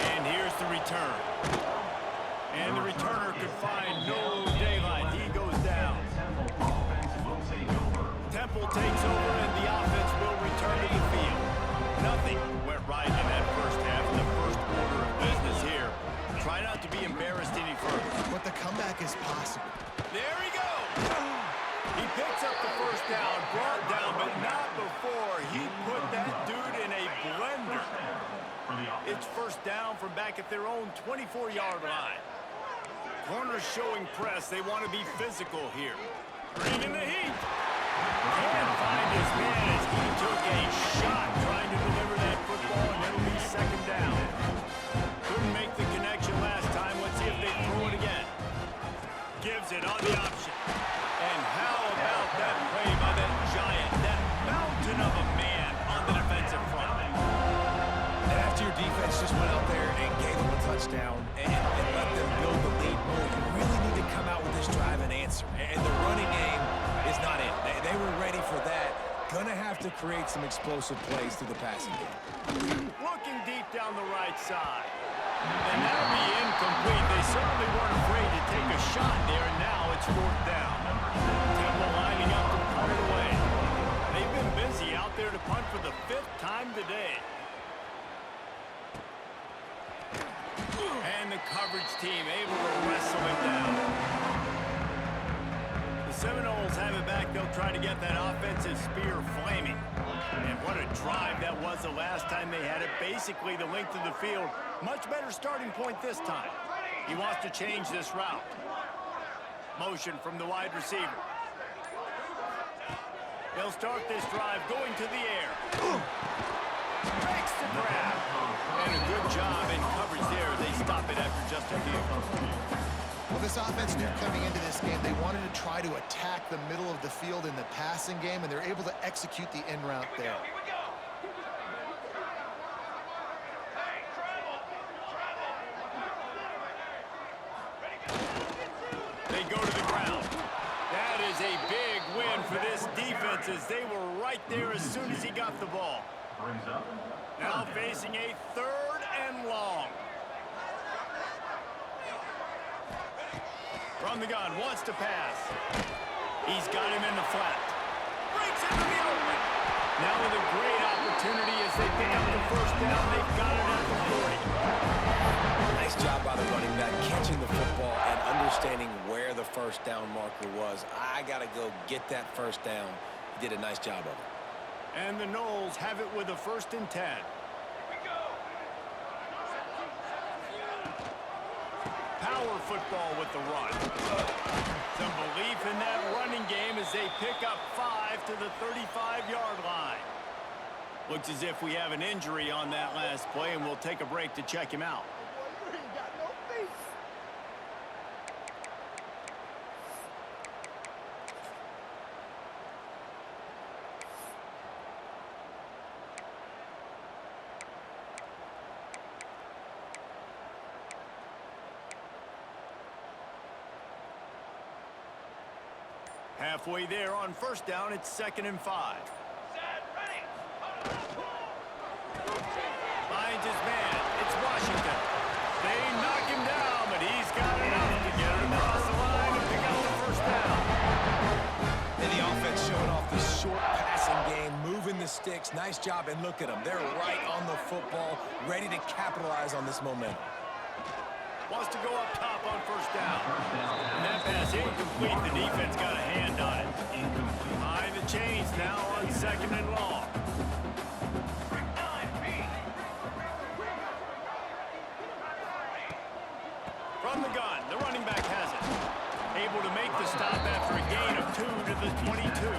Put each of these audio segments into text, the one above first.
And here's the return. And the returner could find no daylight. He goes down. Temple takes over, and the offense will return to the field. Nothing went right in that first half in the first order of business here. Try not to be embarrassed any further. But the comeback is possible. There he goes. He picks up the first down, brought down, but not before he put that dude in a blender. It's first down from back at their own 24-yard line. Corners showing press. They want to be physical here. Bringing the heat. Can't find his man as he took a shot trying to deliver that football, and it'll be second down. Couldn't make the connection last time. Let's see if they throw it again. Gives it on the option. And how about that play by that giant, that mountain of a man on the defensive front? And after your defense just went out there and gave them a touchdown and let them build the lead more, you really need to come out with this drive and answer. And the running game is not it. They were ready for that. Gonna have to create some explosive plays through the passing game. Looking deep down the right side. And that'll be incomplete. They certainly weren't afraid to take a shot there, and now it's fourth down. Temple lining up to punt it away. They've been busy out there to punt for the 5th time today. And the coverage team able to wrestle it down. The Seminoles have it back. They'll try to get that offensive spear flaming. And what a drive that was the last time they had it. Basically the length of the field. Much better starting point this time. He wants to change this route. Motion from the wide receiver. They'll start this drive going to the air. Makes the grab. And a good job in coverage there. They stop it after just a few. Well, this offense knew coming into this game they wanted to try to attack the middle of the field in the passing game, and they're able to execute the in route there. They go to the ground. That is a big win for this defense as they were right there as soon as he got the ball. Now facing a 3rd and long. From the gun, wants to pass. He's got him in the flat. Breaks into the open. Now with a great opportunity as they pick up the first down. They've got it at the 40. Nice job by the running back, catching the football and understanding where the first down marker was. I got to go get that first down. He did a nice job of it. And the Noles have it with a 1st and 10. Power football with the run. Some belief in that running game as they pick up 5 to the 35-yard line. Looks as if we have an injury on that last play, and we'll take a break to check him out. Halfway there on first down, it's 2nd and 5. Finds his man. It's Washington. They knock him down, but he's got enough to get it across the line and pick up the first down. And the offense showing off the short passing game, moving the sticks. Nice job, and look at them. They're right on the football, ready to capitalize on this momentum. Wants to go up top on first down. And that pass incomplete. The defense got a hand on it. Behind the chains now on 2nd and long. From the gun, the running back has it. Able to make the stop after a gain of 2 to the 22.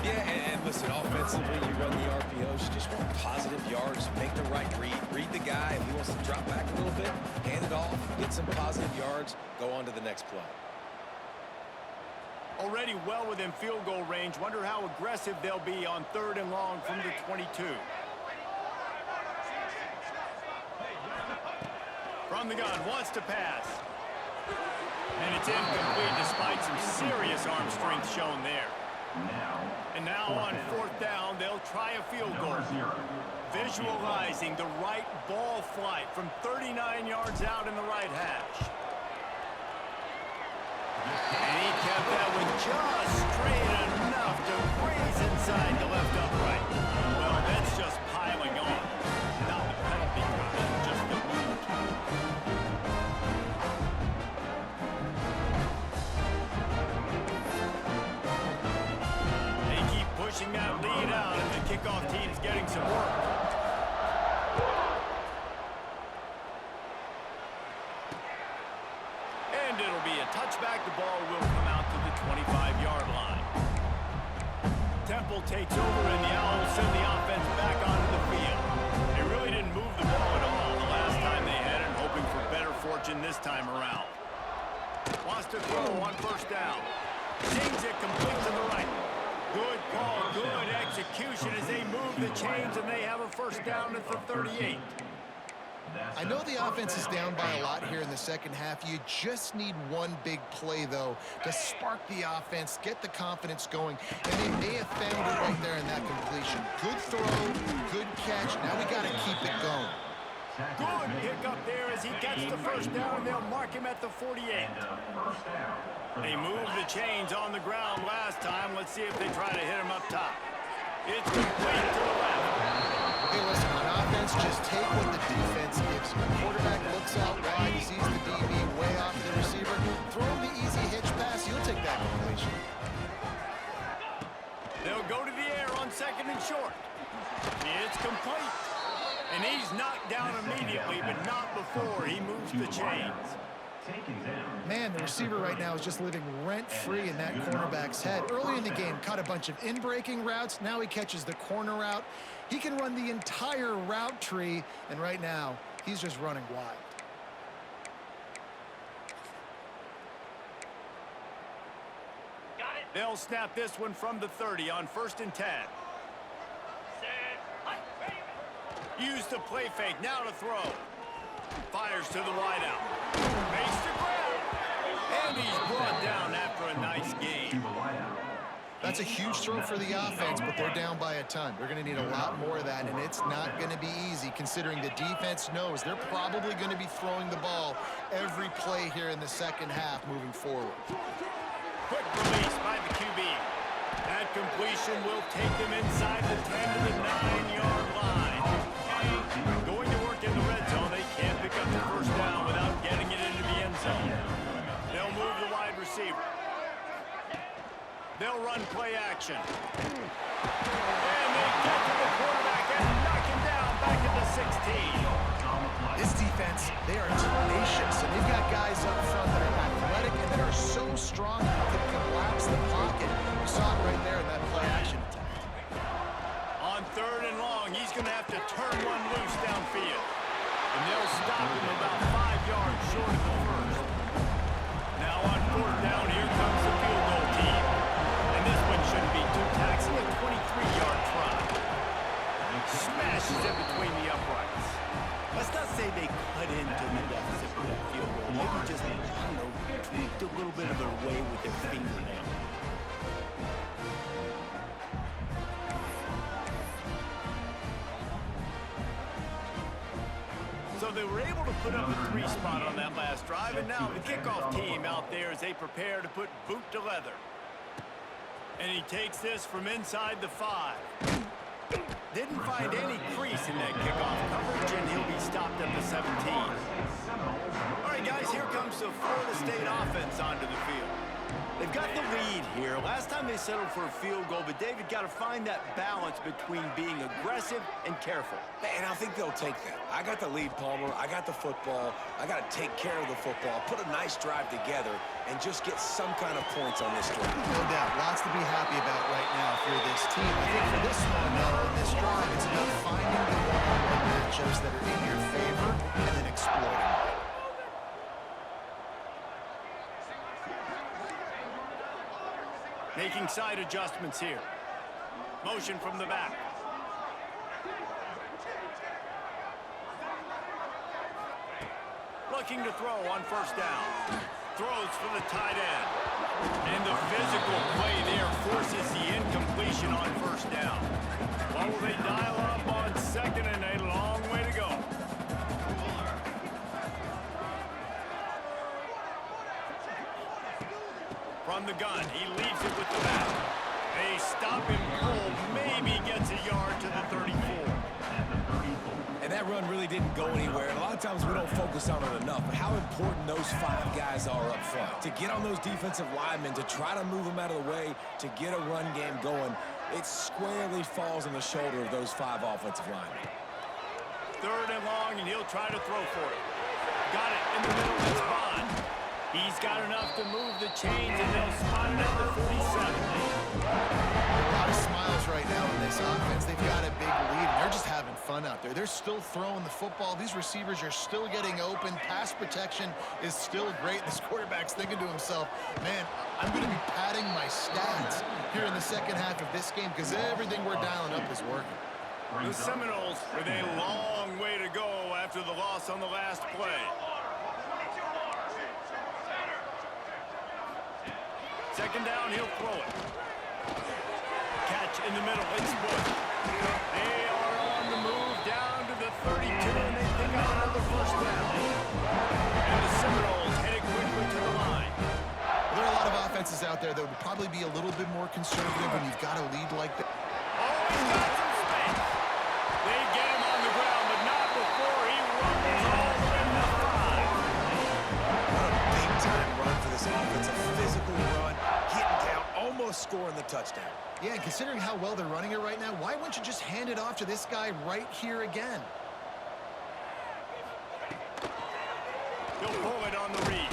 Yeah, and listen, offensively, you run the RPOs, you just want positive yards, make the right read. Read the guy. If he wants to drop back a little bit, hand it off, get some positive yards, go on to the next play. Already well within field goal range. Wonder how aggressive they'll be on 3rd and long from the 22. From the gun, wants to pass. And it's incomplete despite some serious arm strength shown there. And now on 4th down, they'll try a field goal. Visualizing the right ball flight from 39 yards out in the right hash. And he kept that one just straight enough to graze inside the left upright. Well, that's just piling on. Not the penalty drive, just the move. They keep pushing that lead out, and the kickoff team's getting some work. And it'll be a touchback. The ball will come out to the 25-yard line. Temple takes over, and the Owls send the offense back onto the field. They really didn't move the ball at all the last time they had it, hoping for better fortune this time around. Wants to throw on first down. Sings it complete to the right. Good call, good execution as they move the chains, and they have a first down at the 38. I know the offense is down by a lot here in the second half. You just need one big play, though, to spark the offense, get the confidence going, and they may have found it right there in that completion. Good throw, good catch. Now we got to keep it going. Good pick up there as he gets the first down, and they'll mark him at the 48. They moved the chains on the ground last time. Let's see if they try to hit him up top. It's complete to the left. Hey, listen, on offense, just take what the defense gives you. The quarterback looks out wide, he sees the DB way off the receiver. Throw him the easy hitch pass, you'll take that completion. They'll go to the air on second and short. It's complete. And he's knocked down immediately, but not before he moves the chains. Man, the receiver right now is just living rent-free in that cornerback's head. Early in the game, caught a bunch of in-breaking routes. Now he catches the corner route. He can run the entire route tree, and right now, he's just running wild. They'll snap this one from the 30 on 1st and 10. Use the play fake, now to throw. Fires to the wideout. Makes the grab. And he's brought down after a nice game. That's a huge throw for the offense, but they're down by a ton. They're going to need a lot more of that, and it's not going to be easy considering the defense knows they're probably going to be throwing the ball every play here in the second half moving forward. Quick release by the QB. That completion will take them inside the 10 to the 9-yard line. Going to work in the red zone. They can't pick up the first down without getting it into the end zone. They'll move the wide receiver. They'll run play action. And they get to the quarterback and knock him down back at the 16. This defense, they are tenacious, and they've got guys up front that are athletic and that are so strong that they can collapse the pocket. You saw it right there in that play action attack. On 3rd and long, he's going to have to turn one loose downfield. And they'll stop him about 5 yards short of the first. Now on 4th down, here comes the field goal team. And this one shouldn't be too taxing. A 23-yard try. Smashes it between the uprights. Let's not say they cut into the deficit with that field goal. Maybe just, I don't know, tweaked a little bit of their way with their fingernail. So they were able to put up a 3 spot on that last drive, and now the kickoff team out there as they prepare to put boot to leather. And he takes this from inside the 5. Didn't find any crease in that kickoff coverage, and he'll be stopped at the 17. All right, guys, here comes the Florida State offense onto the field. They've got the lead here. Last time they settled for a field goal, but David got to find that balance between being aggressive and careful. And I think they'll take that. I got the lead, Palmer. I got the football. I got to take care of the football, put a nice drive together, and just get some kind of points on this drive. No doubt. Lots to be happy about right now if you're this team. I think for this one, though, in this drive, it's about finding the one-on-one matchups that are in your favor and then exploiting them. Making side adjustments here. Motion from the back. Looking to throw on 1st down. Throws for the tight end. And the physical play there forces the incompletion on 1st down. What will they dial up on second and a long way to go. From the gun, he leaves it with the back. They stop him cold, maybe gets a yard to the 34. And that run really didn't go anywhere. And a lot of times we don't focus on it enough, but how important those 5 guys are up front. To get on those defensive linemen, to try to move them out of the way, to get a run game going, it squarely falls on the shoulder of those 5 offensive linemen. Third and long, and he'll try to throw for it. Got it in the middle, it's Bond. He's got enough to move the chains, and they'll spot it at the 47. A lot of smiles right now in this offense. They've got a big lead, and they're just having fun out there. They're still throwing the football. These receivers are still getting open. Pass protection is still great. This quarterback's thinking to himself, man, I'm going to be padding my stats here in the second half of this game because everything we're dialing up is working. The Seminoles with a long way to go after the loss on the last play. Second down, he'll throw it. Catch in the middle, it's Bush. They are on the move down to the 32, and they pick up another first down. And the Seminoles headed quickly to the line. There are a lot of offenses out there that would probably be a little bit more conservative when you've got a lead like that. Oh, he's got some space. They get him on the ground, but not before he rumbles all the way to the 5. What a big-time run for this offense. A physical run, getting down, almost scoring the touchdown. Yeah, and considering how well they're running it right now, why wouldn't you just hand it off to this guy right here again? He'll pull it on the read.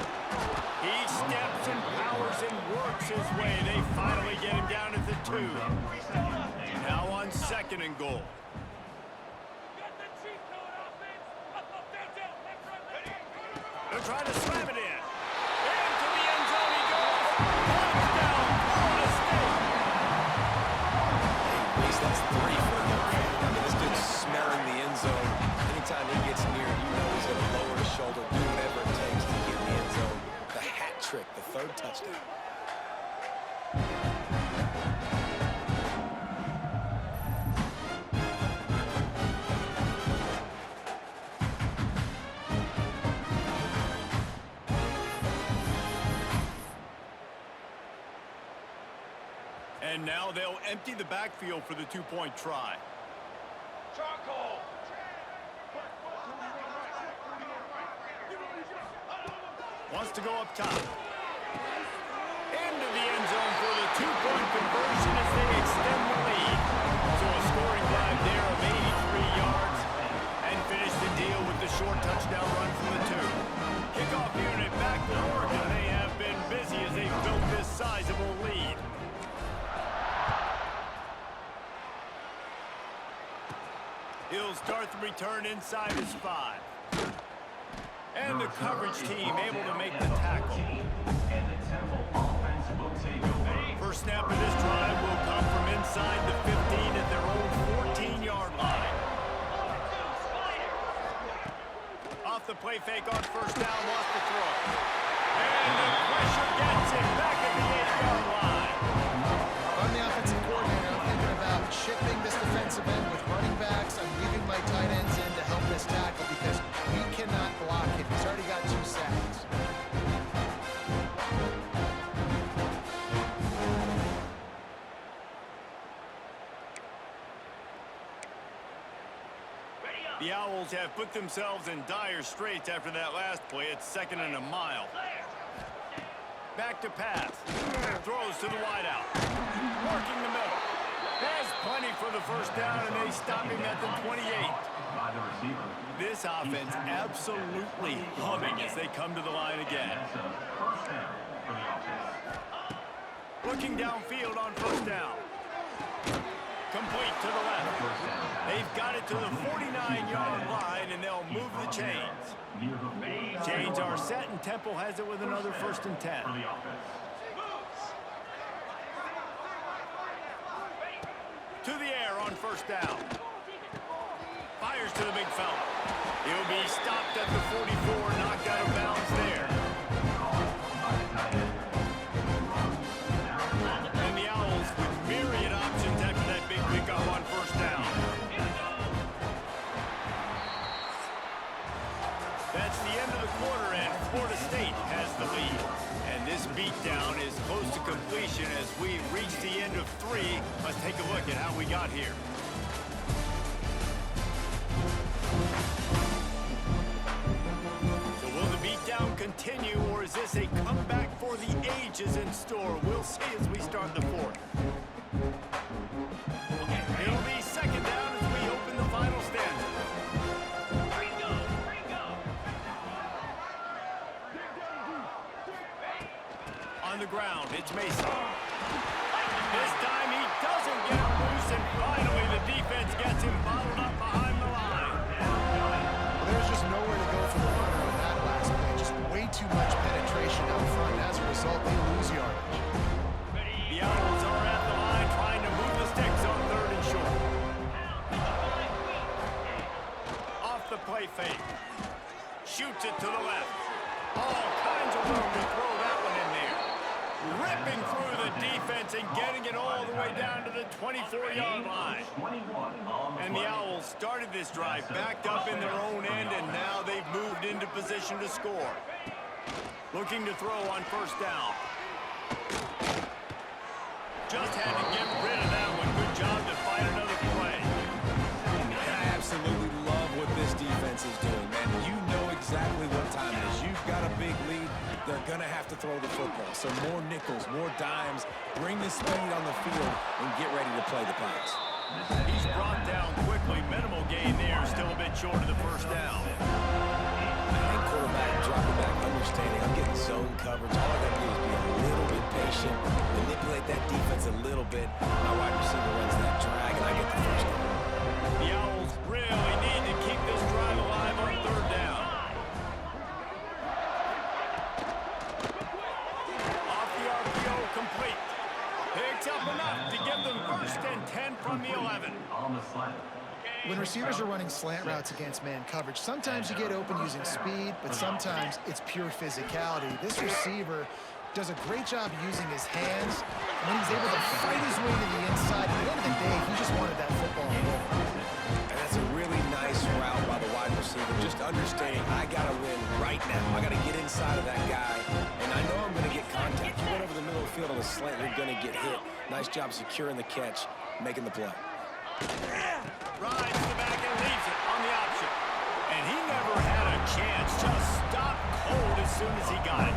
He steps and powers and works his way. They finally get him down at the 2. Now on second and goal. They're trying to slam it in. Into the end zone he goes. Touchdown, Florida State. At least that's 3 for him. I mean, this dude's smelling the end zone. Anytime he gets near, you know he's going to lower his shoulder, do whatever it takes to get in the end zone. The hat trick, the 3rd touchdown. And now they'll empty the backfield for the 2-point try. Wants to go up top. Into the end zone for the 2-point conversion as they extend the lead. So a scoring drive there of 83 yards. And finish the deal with the short touchdown run from the 2. Kickoff unit back to work, and they have been busy as they built this sizable lead. He'll start the return inside his 5. And the coverage team able to make the tackle. First snap of this drive will come from inside the 15 at their own 14-yard line. Off the play fake on first down, lost the throw. And the pressure gets him back at the 8-yard line. I'm the offensive coordinator. I'm thinking about shifting this defensive end with running backs. I'm leaving my tight ends in to help this tackle because we cannot block him. He's already got 2 sacks. The Owls have put themselves in dire straits after that last play. It's 2nd and a mile. Back to pass. Throws to the wideout. Working the middle. Has plenty for the first down, and they stop him at the 28. This offense absolutely humming as they come to the line again. Looking downfield on first down. Complete to the left. They've got it to the 49-yard line, and they'll move the chains. Chains are set, and Temple has it with another 1st and 10. To the air on first down. Fires to the big fella. He'll be stopped at the 44, knocked out of bounds there. And the Owls with myriad options after that big pickup on first down. That's the end of the quarter, and Florida State has the lead. And this beatdown is close to completion as we reach the end of 3. Let's take a look at how we got here. So will the beatdown continue, or is this a comeback for the ages in store? We'll see as we start the 4th. It'll be second down as we open the final stanza. On the ground, it's Mason. This time he doesn't get it loose, and finally the defense gets him bottled up behind the line. Well, there's just nowhere to go for the runner on that last play. Just way too much penetration out front. As a result, they lose yardage. The Owls are at the line trying to move the sticks on 3rd and short. Off the play fake. Shoots it to the left. All kinds of room to throw that one in there. Ripping through the defense and getting it all the way down to the 24-yard line. And the Owls started this drive backed up in their own end, and now they've moved into position to score. Looking to throw on 1st down. Just had to get rid of that one. Good job to find another play. And I absolutely love what this defense is doing, man. You know exactly what time it is. You've got a big lead. They're going to have to throw the football. So more nickels, more dimes. Bring the speed on the field and get ready to play the pass. He's brought down quickly. Minimal gain there. Still a bit short of the 1st down. And quarterback dropping back, understanding I'm getting zone coverage. All I got to do is be a little bit patient, manipulate that defense a little bit. My wide receiver runs that drag, and I get the 1st down. The Owls really need to keep this drive alive on 3rd down. Off the RPO, complete. Picks up enough to give them 1st and 10 from the 11. When receivers are running slant routes against man coverage, sometimes you get open using speed, but sometimes it's pure physicality. This receiver does a great job using his hands, and when he's able to fight his way to the inside, at the end of the day, he just wanted that football goal. And that's a really nice route by the wide receiver. Just understanding I got to win right now. I got to get inside of that guy, and I know I'm going to get contact. You went over the middle of the field on the slant, you're going to get hit. Nice job securing the catch, making the play. Rides the back and leaves it on the option. And he never had a chance. Just stopped cold as soon as he got it.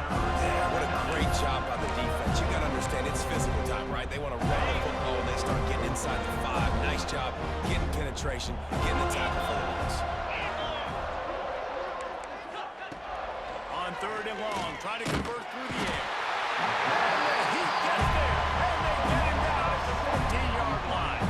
Yeah, what a great job by the defense. You got to understand, it's physical time, right? They want to run the football, and they start getting inside the 5. Nice job getting penetration, getting the tackle for the loss. On 3rd and long, trying to convert through the air. And he gets there, and they get him down at the 14-yard line.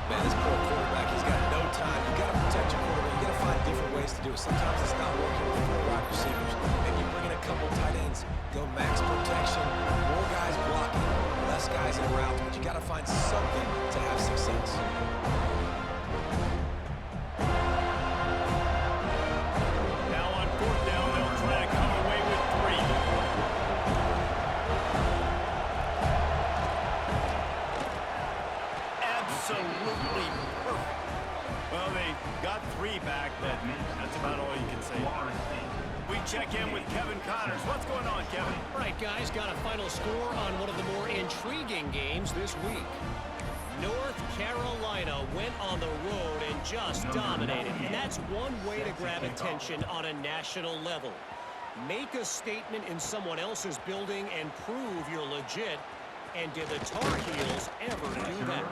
Man, this poor quarterback, he's got no time. You got to protect your quarterback. You got to find different ways to do it. Sometimes it's not working with 4 wide receivers. Maybe you bring in a couple tight ends, go max protection, more guys blocking, less guys in route, but you got to find something to have success. Now on 4th down, they'll try to come away with 3. Absolutely perfect. Well, they got 3 back, but that's about all you can say. We check in with Kevin Connors. What's going on, Kevin? All right, guys, got a final score on one of the more intriguing games this week. North Carolina went on the road and just dominated. And that's one way to grab attention on a national level. Make a statement in someone else's building and prove you're legit. And did the Tar Heels ever do that?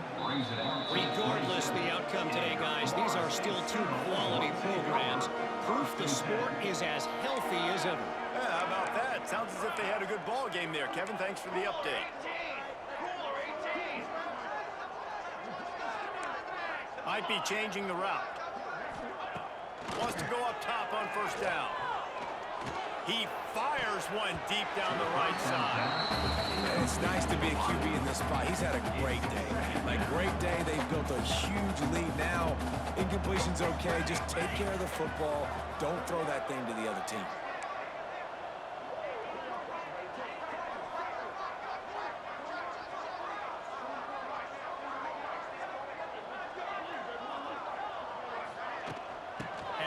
Regardless the outcome today, guys, these are still 2 quality programs. Proof the sport is as healthy as ever. Yeah, how about that? Sounds as if they had a good ball game there. Kevin, thanks for the update. Might be changing the route. Wants to go up top on 1st down. He fires one deep down the right side. And it's nice to be a QB in this spot. He's had a great day. Like, great day. They've built a huge lead now. Incompletion's okay. Just take care of the football. Don't throw that thing to the other team.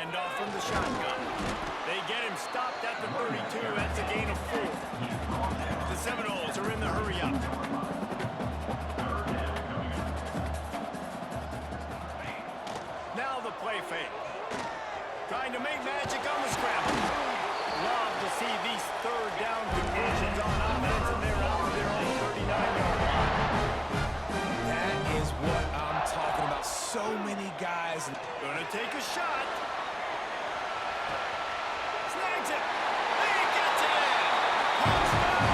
Handoff from the shotgun. They get him stopped at the 32. That's a gain of 4. The Seminoles are in the hurry-up. Now the play fake. Trying to make magic on the scramble. Love to see these third down conversions on offense, and they're out of their own 39-yard line. That is what I'm talking about. So many guys. Gonna take a shot. Snags it. He gets it in. Touchdown!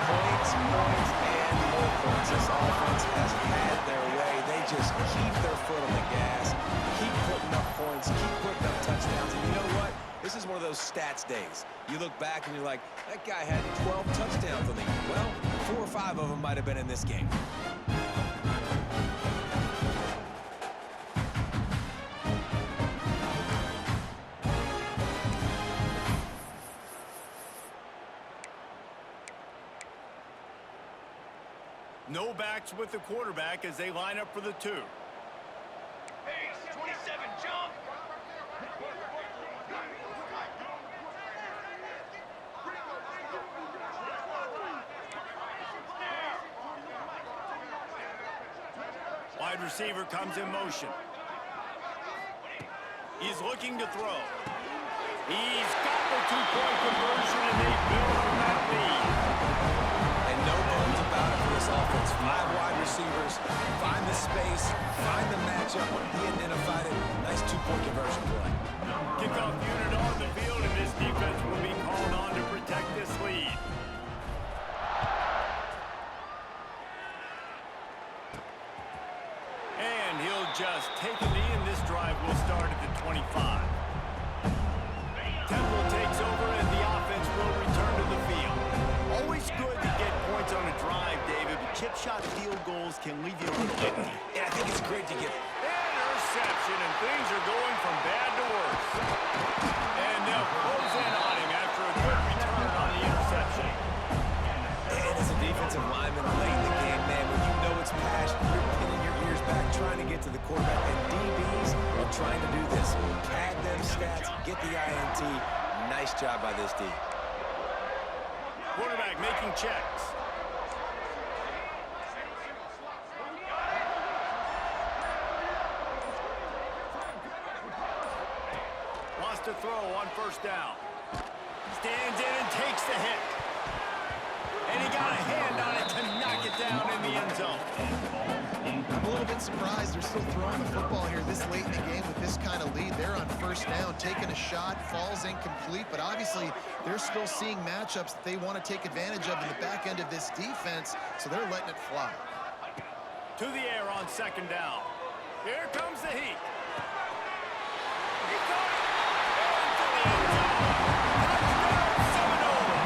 Points, points, and more points. This offense has had their way. They just keep their foot on the gas, keep putting up points, keep putting up touchdowns. And you know what? This is one of those stats days. You look back and you're like, that guy had 12 touchdowns on the year. Well, 4 or 5 of them might have been in this game. No backs with the quarterback as they line up for the 2. Hey, 27, jump! Wide receiver comes in motion. He's looking to throw. He's got the 2-point conversion, and they build from that lead. And no bones about it for this offense. 5 wide receivers, find the space, find the matchup. He identified it. Nice 2-point conversion play. Kickoff unit on the field, and this defense will be called on to protect this lead. And he'll just take a knee, and this drive will start at the 25. Temple takes over, and the offense will return to the field. Always good to get points on a drive, David, but chip shot field goals can leave you a little empty. And I think it's great to get... Interception, and things are going from bad to worse. And they'll close in on him after a good return on the interception. And as a defensive lineman late in the game, man, when you know it's passion, you're pinning your ears back, trying to get to the quarterback. And DBs are trying to do this. Pad them stats, get the INT. Nice job by this D. Quarterback making checks. Lost a throw on first down. Stands in and takes the hit. And he got a hand on it to knock it down in the end zone. I'm a little bit surprised they're still throwing the football here this late in the game with this kind of lead. They're on first down, taking a shot, falls incomplete, but obviously they're still seeing matchups that they want to take advantage of in the back end of this defense, so they're letting it fly. To the air on second down. Here comes the heat. He caught it. Into the end zone. Touchdown, Seminoles.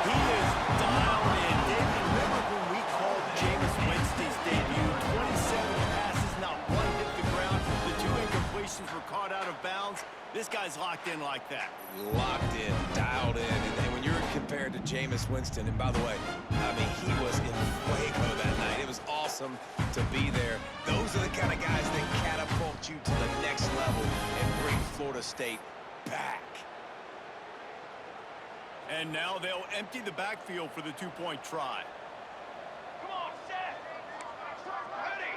He is dialed in. David, remember when we called Jameis Winston's debut? 27 passes, not one hit the ground. The 2 incompletions were caught out of bounds. This guy's locked in like that. Locked in, dialed in. And when you're compared to Jameis Winston, and by the way, I mean, he was in fuego that night. It was awesome to be there. Those are the kind of guys that catapult you to the next level and bring Florida State back. And now they'll empty the backfield for the 2-point try. Come on, set! Ready!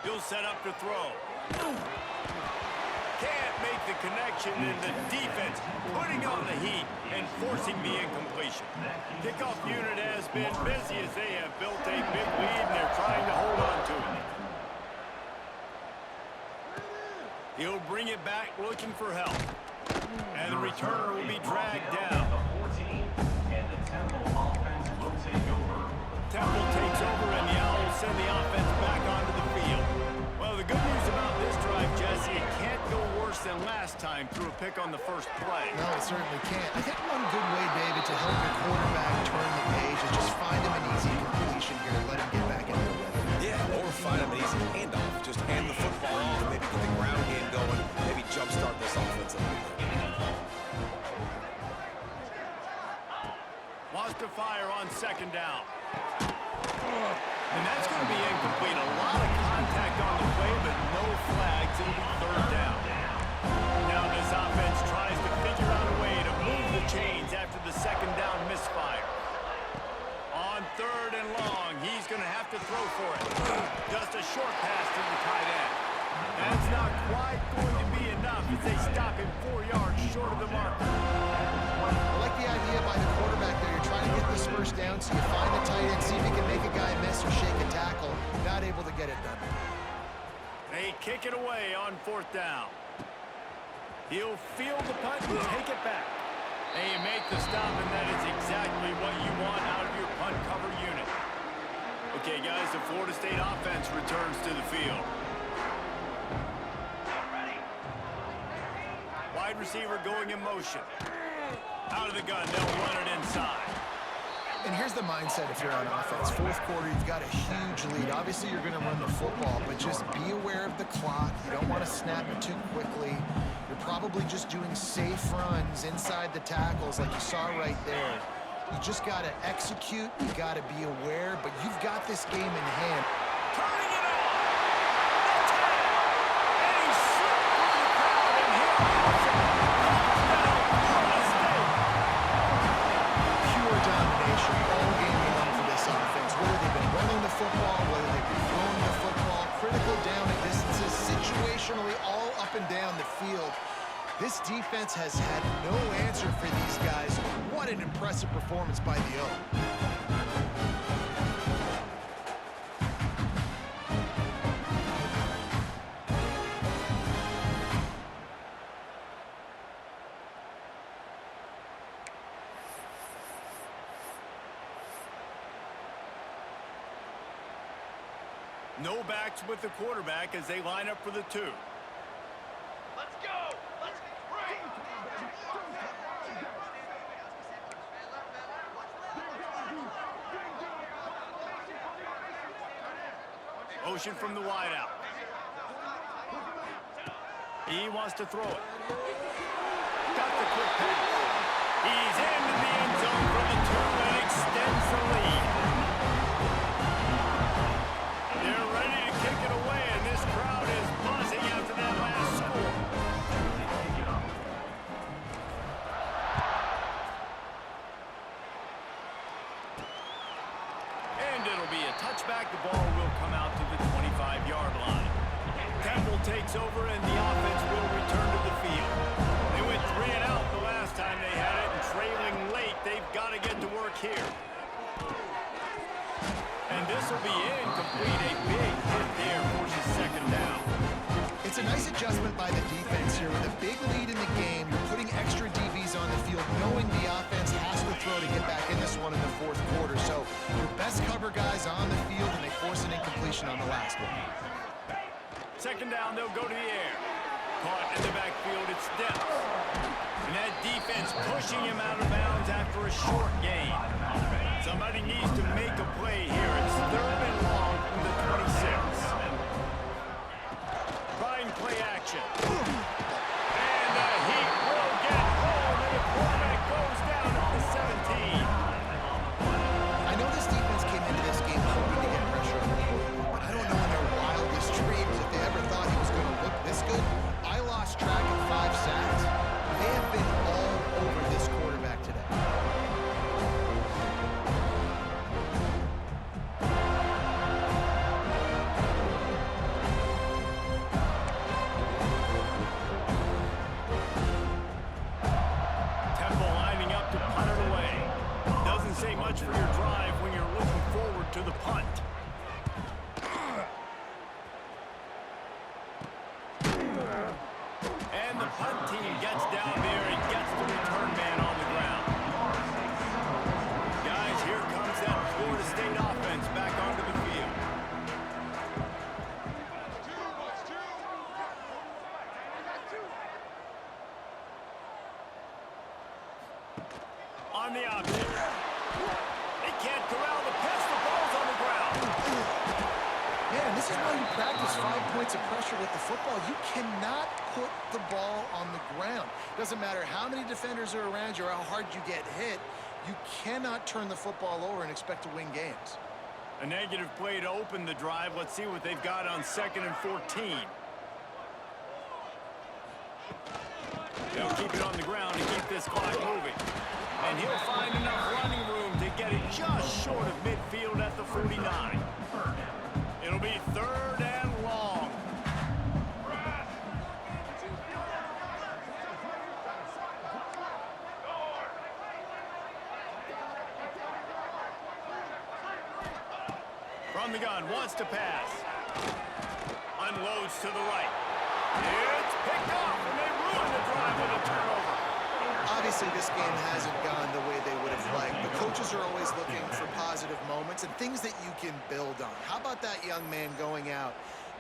He'll set up to throw. Can't make the connection, and the defense putting on the heat and forcing the incompletion. Kickoff unit has been busy as they have built a big lead, and they're trying to hold on to it. He'll bring it back looking for help. And the returner will be dragged down. Temple takes over, and the Owls send the offense back onto the field. Well, the good news about this drive, Jesse, it can't go worse than last time through a pick on the first play. No, it certainly can't. I think one good way, David, to help your quarterback turn the page is just find him an easy completion here and let him get back into the rhythm. Yeah, or find him an easy handoff. Just hand the football off, maybe get the ground game going, maybe jumpstart this offense a little bit. Wants to fire on second down. And that's going to be incomplete. A lot of contact on the play, but no flags. It'll be third down. Now this offense tries to figure out a way to move the chains after the second down misfire. On third and long, he's going to have to throw for it. Just a short pass to the tight end. That's not quite going to be enough as they stop him 4 yards short of the mark. I like the idea by the quarterback there. You're trying to get this first down, so you find the tight end, see if he can make a guy miss or shake a tackle. Not able to get it done. They kick it away on fourth down. He'll field the punt and take it back. And you make the stop, and that is exactly what you want out of your punt cover unit. Okay, guys, the Florida State offense returns to the field. Wide receiver going in motion. Out of the gun, they'll run it inside. And here's the mindset if you're on offense. Fourth quarter, you've got a huge lead. Obviously, you're going to run the football, but just be aware of the clock. You don't want to snap it too quickly. You're probably just doing safe runs inside the tackles like you saw right there. You just got to execute. You got to be aware, but you've got this game in hand. Turning it on! The tag! And he slipped through the crowd, and here comes it. Touchdown, Florida State! Pure domination all game long for this offense. Whether they've been running the football, whether they've been throwing the football, critical down and distances, situationally all up and down the field. This defense has had no answer for these guys. What an impressive performance by the O. No backs with the quarterback as they line up for the two. Let's go! Let's break! Motion from the wideout. He wants to throw it. Got the quick pass. He's into the end zone for the two and extends the lead. They're ready to kick it away, and this crowd is buzzing after that last score. And it'll be a touchback. The ball will come out to the 25-yard line. Temple takes over, and the offense will return to the field. They went 3 and out the last time they had it, and trailing late, they've got to get to work here. And this will be incomplete. A big hit there forces second down. It's a nice adjustment by the defense here. With a big lead in the game, you're putting extra DBs on the field, knowing the offense has to throw to get back in this one in the fourth quarter. So your best cover guys on the field, and they force an incompletion on the last one. Second down, they'll go to the air. Caught in the backfield, it's Depth. And that defense pushing him out of bounds after a short gain. Somebody needs to make a play here. It's third and long from the 26. Trying play action. And the Heat will get home, and the quarterback goes down at the 17. I know this defense came into this game hoping to get pressure on the quarterback, but I don't know in their wildest dreams if they ever thought he was going to look this good. I lost track of 5 sacks. They have been all over this quarterback today. Temple lining up to punt it away. Doesn't say much for your drive when you're looking forward to the punt. And the punt team gets down there and gets the return man on the ground. Guys, here comes that Florida State offense back onto the field. On the option. They can't corral the pass. The ball's on the ground. Yeah, and this is why you practice 5 points of pressure with the football. You cannot put the ball on the ground. Doesn't matter how many defenders are around you or how hard you get hit. You cannot turn the football over and expect to win games. A negative play to open the drive. Let's see what they've got on 2nd and 14. They'll keep it on the ground to keep this clock moving. And he'll find enough running room to get it just short of midfield at the 49. It'll be 3rd and long. From the gun, wants to pass. Unloads to the right. It's picked off, and they ruin the drive with a turnover. Obviously, this game hasn't gone the way they would have liked, but coaches are always looking for positive moments and things that you can build on. How about that young man going out,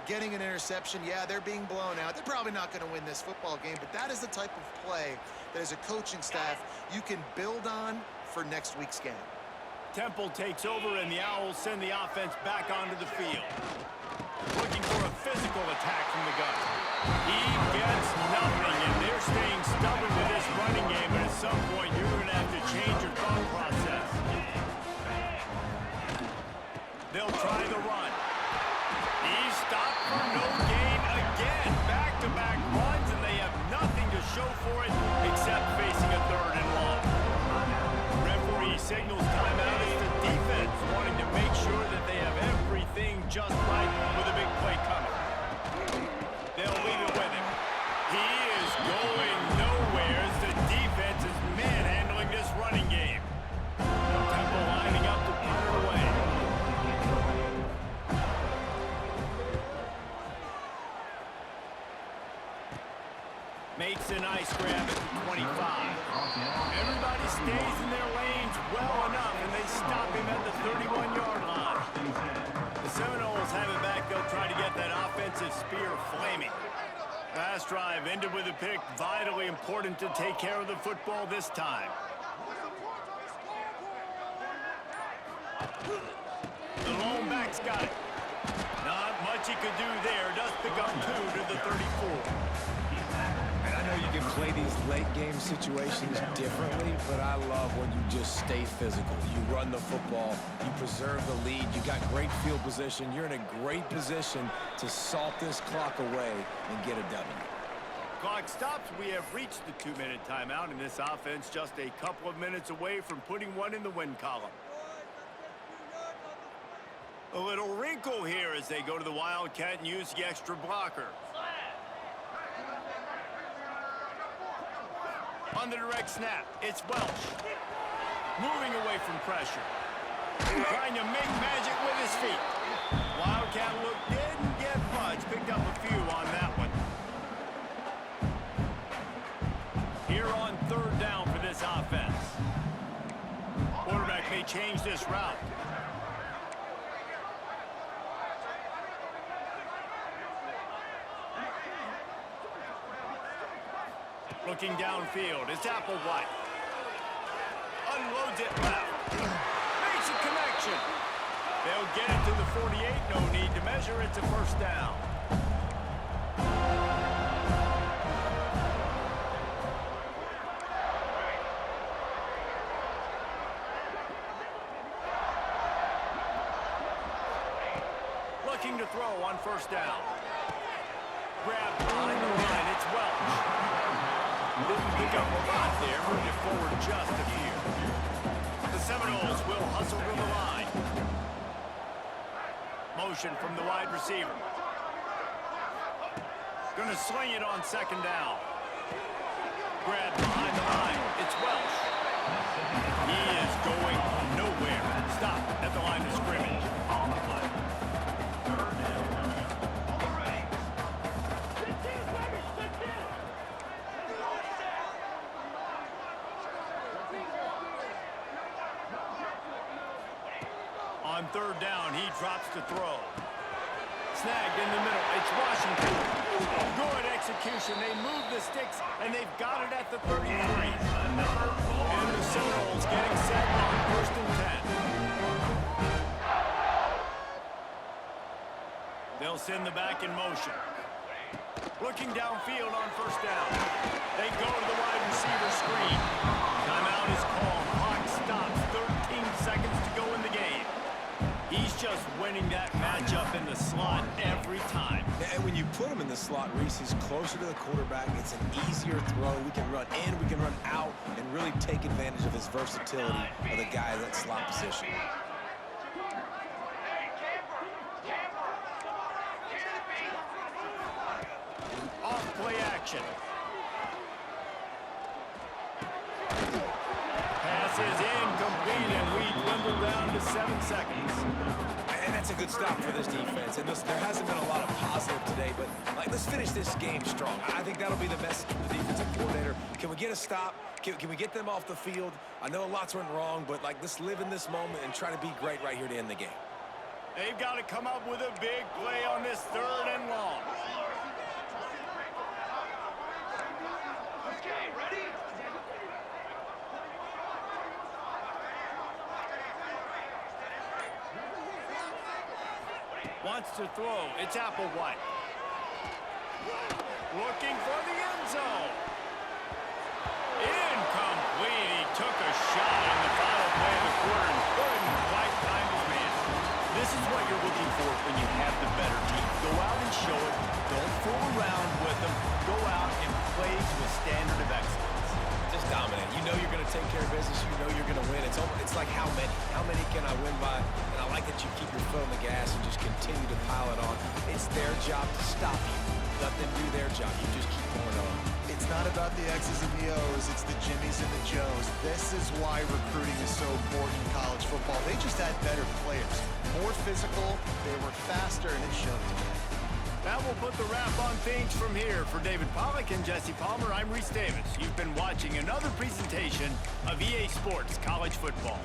getting an interception? Yeah, they're being blown out. They're probably not going to win this football game, but that is the type of play that as a coaching staff you can build on for next week's game. Temple takes over, and the Owls send the offense back onto the field. Looking for a physical attack from the gun. He gets nothing, and they're staying stubborn with this running game, and at some point you're going to have to change your thought process. They'll try the run. He's stopped for no gain again. Back-to-back runs, and they have nothing to show for it except facing a 3rd and long. Referee signals timeout as the defense wanting to make sure that they have everything just right with a big play coming. They'll leave it with him. He is going nowhere as the defense is manhandling this running game. Temple lining up to punt it away. Makes a nice grab at the 25. Everybody stays in their lanes well enough, and they stop him at the 31-yard line. The Seminoles have it back. They'll try to get that offensive spear flaming. Last drive ended with a pick. Vitally important to take care of the football this time. The lone back's got it. Not much he could do there. Does pick up 2 to the 34. And I know you can play these late game situations differently, but I love when you just stay physical. You run the football, you preserve the lead, you got great field position, you're in a great position to salt this clock away and get a W. Clock stops. We have reached the 2-minute timeout, and this offense just a couple of minutes away from putting one in the win column. A little wrinkle here as they go to the Wildcat and use the extra blocker. On the direct snap, it's Welch. Moving away from pressure. Trying to make magic with his feet. Wildcat look didn't get much. Picked up a few on that one. Here on 3rd down for this offense. Quarterback may change this route. Looking downfield, it's Applewhite. Unloads it left. Makes a connection. They'll get it to the 48. No need to measure. It's a 1st down. Looking to throw on 1st down. Grab behind the line. It's Welch. Didn't pick up a lot there, moved it forward just a few. The Seminoles will hustle to the line. Motion from the wide receiver. Gonna sling it on 2nd down. Grab behind the line. It's Welch. He is going nowhere. Stop at the line of scrimmage. On 3rd down, he drops to throw. Snagged in the middle. It's Washington. Good execution. They move the sticks, and they've got it at the 33. And the Seminoles getting set on 1st and 10. They'll send the back in motion. Looking downfield on 1st down. They go to the wide receiver screen. Timeout is called. Clock stops. 13 seconds to go in the game. He's just winning that matchup in the slot every time. And when you put him in the slot, Reese, he's closer to the quarterback. It's an easier throw. We can run in, we can run out, and really take advantage of his versatility of the guy in that slot position. Off play action. Pass is incomplete, and we dwindle down to 7 seconds. And that's a good stop for this defense. And listen, there hasn't been a lot of positive today, but let's finish this game strong. I think that'll be the message from the defensive coordinator. Can we get a stop? Can we get them off the field? I know lots went wrong, but let's live in this moment and try to be great right here to end the game. They've got to come up with a big play on this 3rd and long. Okay, ready? Wants to throw. It's Applewhite. Looking for the end zone. Incomplete. He took a shot on the final play of the quarter and couldn't quite find his man. This is what you're looking for when you have the better team. Go out and show it. Don't fool around with them. Go out and play to a standard of excellence. Just dominate. You know you're going to take care of business. You know you're going to win. It's like how many? How many can I win by? And I like that you keep your foot on the gas and just continue to pile it on. It's their job to stop you. Let them do their job. You just keep going on. It's not about the X's and the O's. It's the Jimmies and the Joes. This is why recruiting is so important in college football. They just had better players. More physical. They were faster, and it showed today. That will put the wrap on things from here. For David Pollack and Jesse Palmer, I'm Reese Davis. You've been watching another presentation of EA Sports College Football.